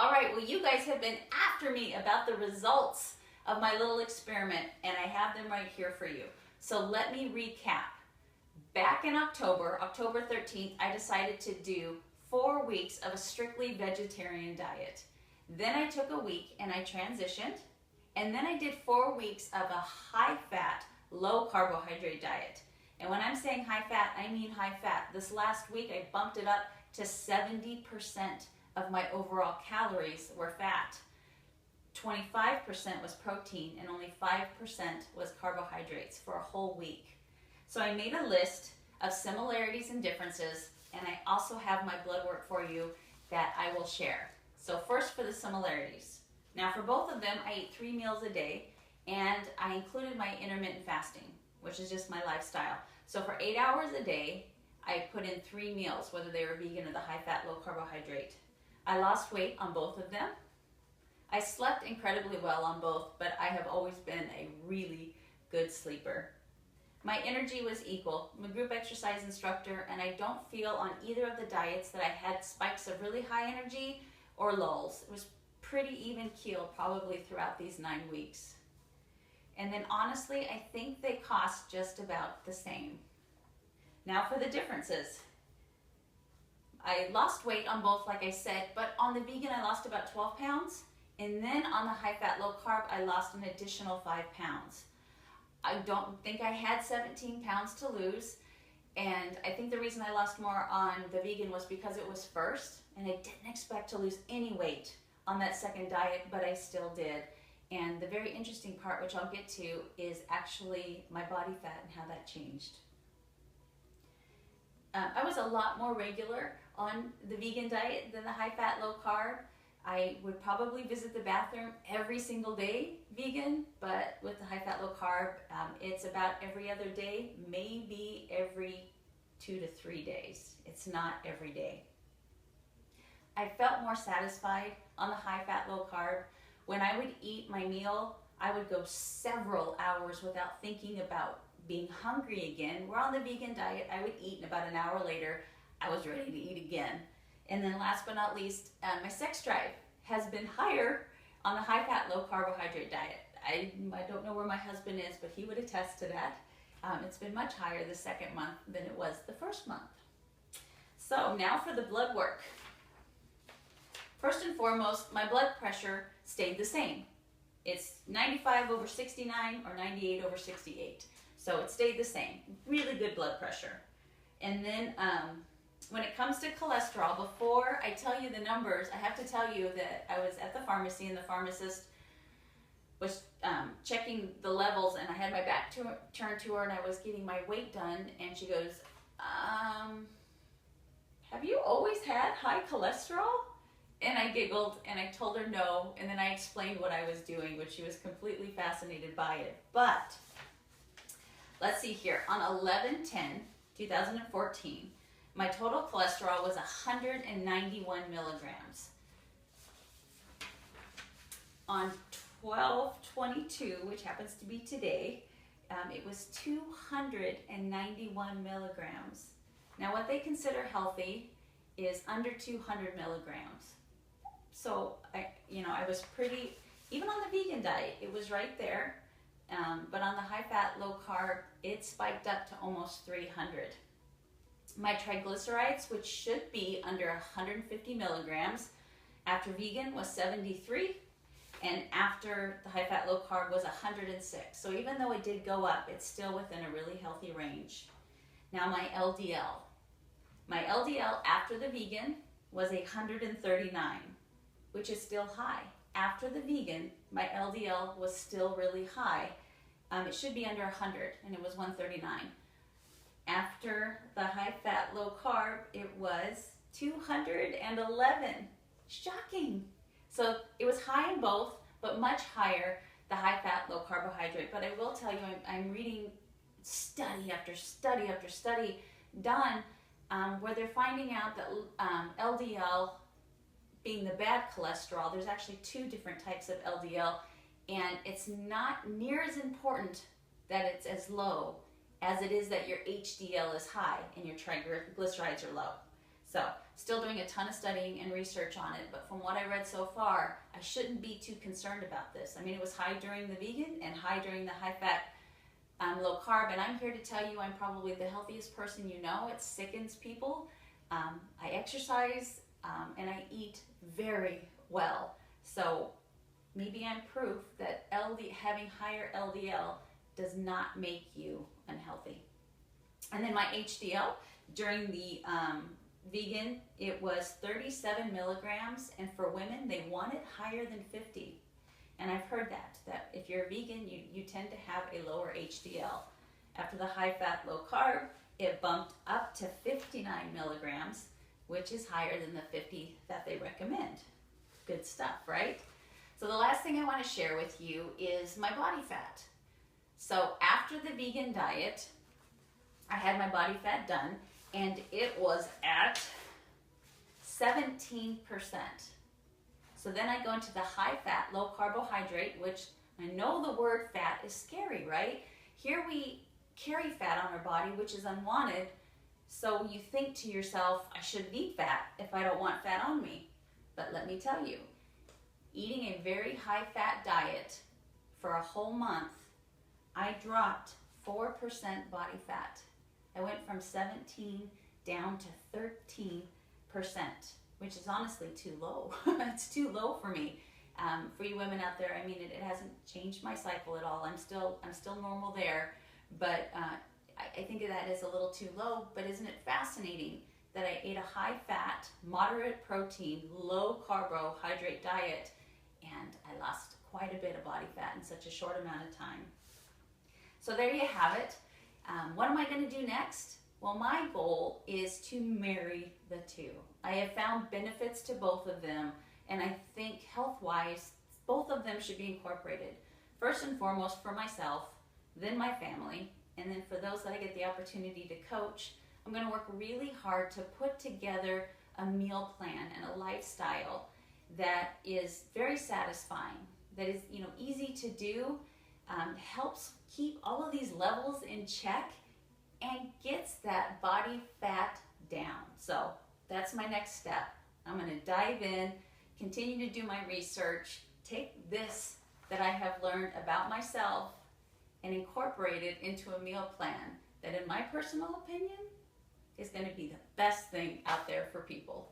All right, well, you guys have been after me about the results of my little experiment, and I have them right here for you. So let me recap. Back in October 13th, I decided to do 4 weeks of a strictly vegetarian diet. Then I took a week and I transitioned, and then I did 4 weeks of a high-fat, low-carbohydrate diet. And when I'm saying high-fat, I mean high-fat. This last week, I bumped it up to 70% of my overall calories were fat. 25% was protein, and only 5% was carbohydrates for a whole week. So I made a list of similarities and differences, and I also have my blood work for you that I will share. So first for the similarities. Now for both of them, I ate 3 meals a day, and I included my intermittent fasting, which is just my lifestyle. So for 8 hours a day, I put in 3 meals, whether they were vegan or the high-fat, low-carbohydrate. I lost weight on both of them. I slept incredibly well on both, but I have always been a really good sleeper. My energy was equal. I'm a group exercise instructor, and I don't feel on either of the diets that I had spikes of really high energy or lulls. It was pretty even keel probably throughout these 9 weeks. And then honestly, I think they cost just about the same. Now for the differences. I lost weight on both, like I said, but on the vegan I lost about 12 pounds, and then on the high-fat, low-carb I lost an additional 5 pounds. I don't think I had 17 pounds to lose, and I think the reason I lost more on the vegan was because it was first, and I didn't expect to lose any weight on that second diet, but I still did. And the very interesting part, which I'll get to, is actually my body fat and how that changed. I was a lot more regular on the vegan diet than the high-fat, low-carb. I would probably visit the bathroom every single day vegan, but with the high-fat, low-carb, it's about every other day, maybe every 2 to 3 days. It's not every day. I felt more satisfied on the high-fat, low-carb. When I would eat my meal, I would go several hours without thinking about being hungry again. Where on the vegan diet, I would eat, and about an hour later, I was ready to eat again. And then last but not least, my sex drive has been higher on the high-fat, low-carbohydrate diet. I don't know where my husband is, but he would attest to that. It's been much higher the second month than it was the first month. So now for the blood work. First and foremost, my blood pressure stayed the same. It's 95/69 or 98/68. So it stayed the same. Really good blood pressure. And then when it comes to cholesterol, before I tell you the numbers, I have to tell you that I was at the pharmacy and the pharmacist was checking the levels, and I had my back turned to her and I was getting my weight done, and she goes, have you always had high cholesterol? And I giggled and I told her no, and then I explained what I was doing, which she was completely fascinated by it. But let's see here, on 11/10/2014, my total cholesterol was 191 milligrams. On 12/22, which happens to be today, it was 291 milligrams. Now what they consider healthy is under 200 milligrams. So I was pretty, even on the vegan diet, it was right there. But on the high-fat, low-carb, it spiked up to almost 300. My triglycerides, which should be under 150 milligrams, after vegan was 73, and after the high-fat, low-carb was 106. So even though it did go up, it's still within a really healthy range. Now my LDL. My LDL after the vegan was 139, which is still high. After the vegan, my LDL was still really high. It should be under 100, and it was 139. After the high-fat, low-carb, it was 211. Shocking. So it was high in both, but much higher the high-fat, low-carbohydrate. But I will tell you, I'm reading study after study after study done where they're finding out that LDL being the bad cholesterol, there's actually 2 different types of LDL, and it's not near as important that it's as low as it is that your HDL is high and your triglycerides are low. So, still doing a ton of studying and research on it, but from what I read so far, I shouldn't be too concerned about this. I mean, it was high during the vegan and high during the high fat, low carb, and I'm here to tell you I'm probably the healthiest person you know. It sickens people. I exercise and I eat very well. So maybe I'm proof that having higher LDL does not make you unhealthy. And then my HDL during the vegan, it was 37 milligrams, and for women, they want it higher than 50. And I've heard that if you're a vegan, you tend to have a lower HDL. After the high fat, low carb, it bumped up to 59 milligrams, which is higher than the 50 that they recommend. Good stuff, right? So the last thing I want to share with you is my body fat. So after the vegan diet, I had my body fat done, and it was at 17%. So then I go into the high fat, low carbohydrate, which I know the word fat is scary, right? Here we carry fat on our body, which is unwanted. So you think to yourself, I shouldn't eat fat if I don't want fat on me. But let me tell you, eating a very high fat diet for a whole month, I dropped 4% body fat. I went from 17 down to 13%, which is honestly too low. It's too low for me. For you women out there, I mean, it hasn't changed my cycle at all. I'm still normal there, but I think that is a little too low. But isn't it fascinating that I ate a high fat, moderate protein, low carbohydrate diet, and I lost quite a bit of body fat in such a short amount of time. So there you have it. What am I going to do next? Well, my goal is to marry the two. I have found benefits to both of them, and I think health-wise, both of them should be incorporated. First and foremost for myself, then my family, and then for those that I get the opportunity to coach, I'm going to work really hard to put together a meal plan and a lifestyle that is very satisfying, that is, easy to do, helps keep all of these levels in check, and gets that body fat down. So that's my next step. I'm going to dive in, continue to do my research, take this that I have learned about myself and incorporate it into a meal plan that, in my personal opinion, is going to be the best thing out there for people.